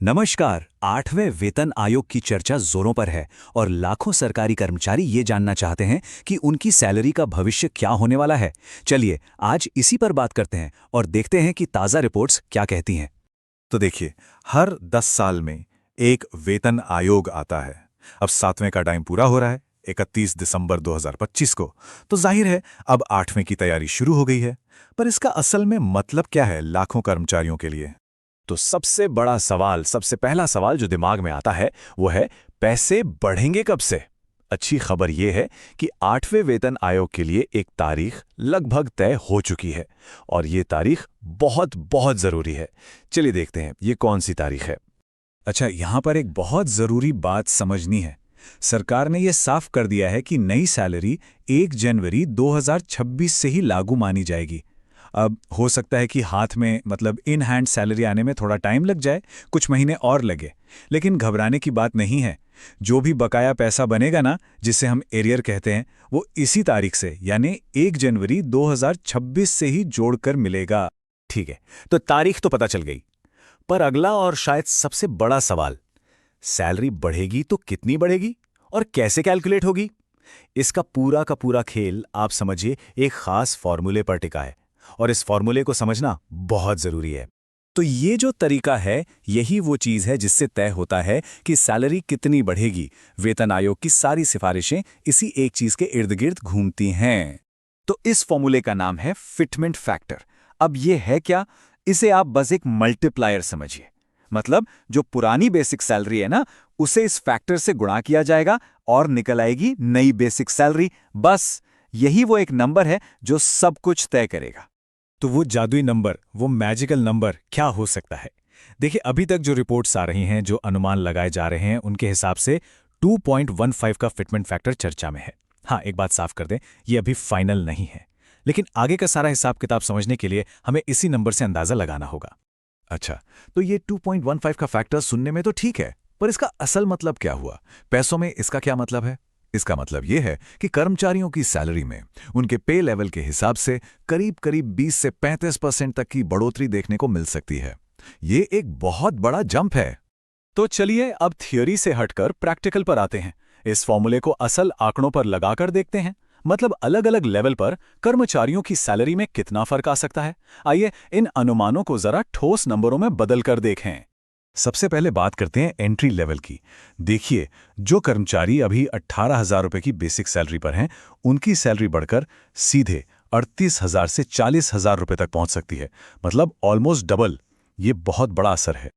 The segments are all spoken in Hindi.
नमस्कार। 8वें वेतन आयोग की चर्चा जोरों पर है और लाखों सरकारी कर्मचारी ये जानना चाहते हैं कि उनकी सैलरी का भविष्य क्या होने वाला है। चलिए आज इसी पर बात करते हैं और देखते हैं कि ताज़ा रिपोर्ट्स क्या कहती हैं। तो देखिए, हर 10 साल में एक वेतन आयोग आता है। अब 7वें का टाइम पूरा हो रहा है 31 दिसंबर 2025 को। तो जाहिर है अब 8वें की तैयारी शुरू हो गई है। पर इसका असल में मतलब क्या है लाखों कर्मचारियों के लिए? तो सबसे बड़ा सवाल, सबसे पहला सवाल जो दिमाग में आता है वो है, पैसे बढ़ेंगे कब से। अच्छी खबर यह है कि 8वें वेतन आयोग के लिए एक तारीख लगभग तय हो चुकी है और ये तारीख बहुत बहुत ज़रूरी है। चलिए देखते हैं ये कौन सी तारीख है। अच्छा, यहाँ पर एक बहुत ज़रूरी बात समझनी है। सरकार ने यह साफ कर दिया है कि नई सैलरी 1 जनवरी 2026 से ही लागू मानी जाएगी। अब हो सकता है कि हाथ में मतलब इन हैंड सैलरी आने में थोड़ा टाइम लग जाए, कुछ महीने और लगे, लेकिन घबराने की बात नहीं है। जो भी बकाया पैसा बनेगा ना, जिसे हम एरियर कहते हैं, वो इसी तारीख से यानी 1 जनवरी 2026 से ही जोड़कर मिलेगा। ठीक है, तो तारीख तो पता चल गई, पर अगला और शायद सबसे बड़ा सवाल, सैलरी बढ़ेगी तो कितनी बढ़ेगी और कैसे कैलकुलेट होगी। इसका पूरा का पूरा खेल आप समझिए एक खास फॉर्मूले पर टिका है और इस फॉर्मूले को समझना बहुत जरूरी है। तो ये जो तरीका है, यही वो चीज है जिससे तय होता है कि सैलरी कितनी बढ़ेगी। वेतन आयोग की सारी सिफारिशें इसी एक चीज के इर्द गिर्द घूमती हैं। तो इस फॉर्मूले का नाम है फिटमेंट फैक्टर। अब ये है क्या? इसे आप बस एक मल्टीप्लायर समझिए। मतलब जो पुरानी बेसिक सैलरी है ना, उसे इस फैक्टर से गुणा किया जाएगा और निकल आएगी नई बेसिक सैलरी। बस यही वो एक नंबर है जो सब कुछ तय करेगा। तो वो जादुई नंबर, वो मैजिकल नंबर क्या हो सकता है? देखिए, अभी तक जो रिपोर्ट्स आ रही हैं, जो अनुमान लगाए जा रहे हैं, उनके हिसाब से 2.15 का फिटमेंट फैक्टर चर्चा में है। हाँ, एक बात साफ कर दें, ये अभी फाइनल नहीं है, लेकिन आगे का सारा हिसाब किताब समझने के लिए हमें इसी नंबर से अंदाजा लगाना होगा। अच्छा, तो ये 2.15 का फैक्टर सुनने में तो ठीक है, पर इसका असल मतलब क्या हुआ? पैसों में इसका क्या मतलब है? इसका मतलब यह है कि कर्मचारियों की सैलरी में उनके पे लेवल के हिसाब से करीब करीब 20 से 35% तक की बढ़ोतरी देखने को मिल सकती है। ये एक बहुत बड़ा जंप है। तो चलिए अब थियोरी से हटकर प्रैक्टिकल पर आते हैं। इस फॉर्मूले को असल आंकड़ों पर लगाकर देखते हैं। मतलब अलग अलग लेवल पर कर्मचारियों की सैलरी में कितना फर्क आ सकता है। आइए इन अनुमानों को जरा ठोस नंबरों में बदल कर देखें। सबसे पहले बात करते हैं एंट्री लेवल की। देखिए, जो कर्मचारी अभी 18,000 रुपए की बेसिक सैलरी पर हैं, उनकी सैलरी बढ़कर सीधे 38,000 से 40,000 रुपए तक पहुंच सकती है। मतलब ऑलमोस्ट डबल। ये बहुत बड़ा असर है।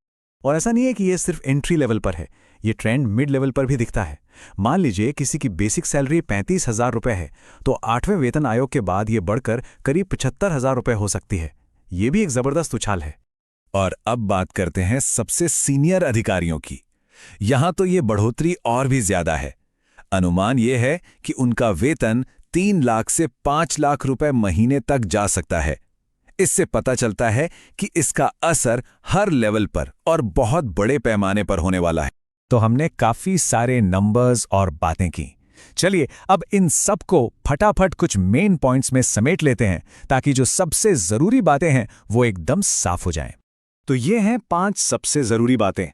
और ऐसा नहीं है कि ये सिर्फ एंट्री लेवल पर है, ये ट्रेंड मिड लेवल पर भी दिखता है। मान लीजिए किसी की बेसिक सैलरी 35,000 रुपए है, तो 8वें वेतन आयोग के बाद ये बढ़कर करीब 75,000 रुपए हो सकती है। ये भी एक जबरदस्त उछाल है। और अब बात करते हैं सबसे सीनियर अधिकारियों की। यहां तो ये बढ़ोतरी और भी ज्यादा है। अनुमान ये है कि उनका वेतन 3 लाख से 5 लाख रुपए महीने तक जा सकता है। इससे पता चलता है कि इसका असर हर लेवल पर और बहुत बड़े पैमाने पर होने वाला है। तो हमने काफी सारे नंबर्स और बातें की। चलिए अब इन सब को फटाफट कुछ मेन पॉइंट्स में समेट लेते हैं, ताकि जो सबसे जरूरी बातें हैं वो एकदम साफ हो जाएं। तो ये हैं 5 सबसे जरूरी बातें।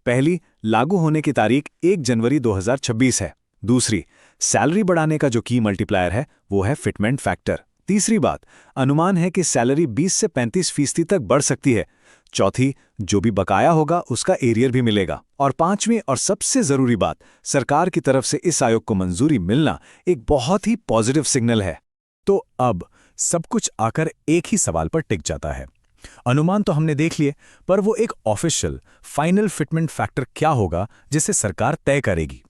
पहली, लागू होने की तारीख 1 जनवरी 2026 है। दूसरी, सैलरी बढ़ाने का जो की मल्टीप्लायर है वो है फिटमेंट फैक्टर। तीसरी बात, अनुमान है कि सैलरी 20 से 35% तक बढ़ सकती है। चौथी, जो भी बकाया होगा उसका एरियर भी मिलेगा। और पांचवी और सबसे जरूरी बात, सरकार की तरफ से इस आयोग को मंजूरी मिलना एक बहुत ही पॉजिटिव सिग्नल है। तो अब सब कुछ आकर एक ही सवाल पर टिक जाता है। अनुमान तो हमने देख लिए, पर वो एक ऑफिशियल फाइनल फिटमेंट फैक्टर क्या होगा जिसे सरकार तय करेगी।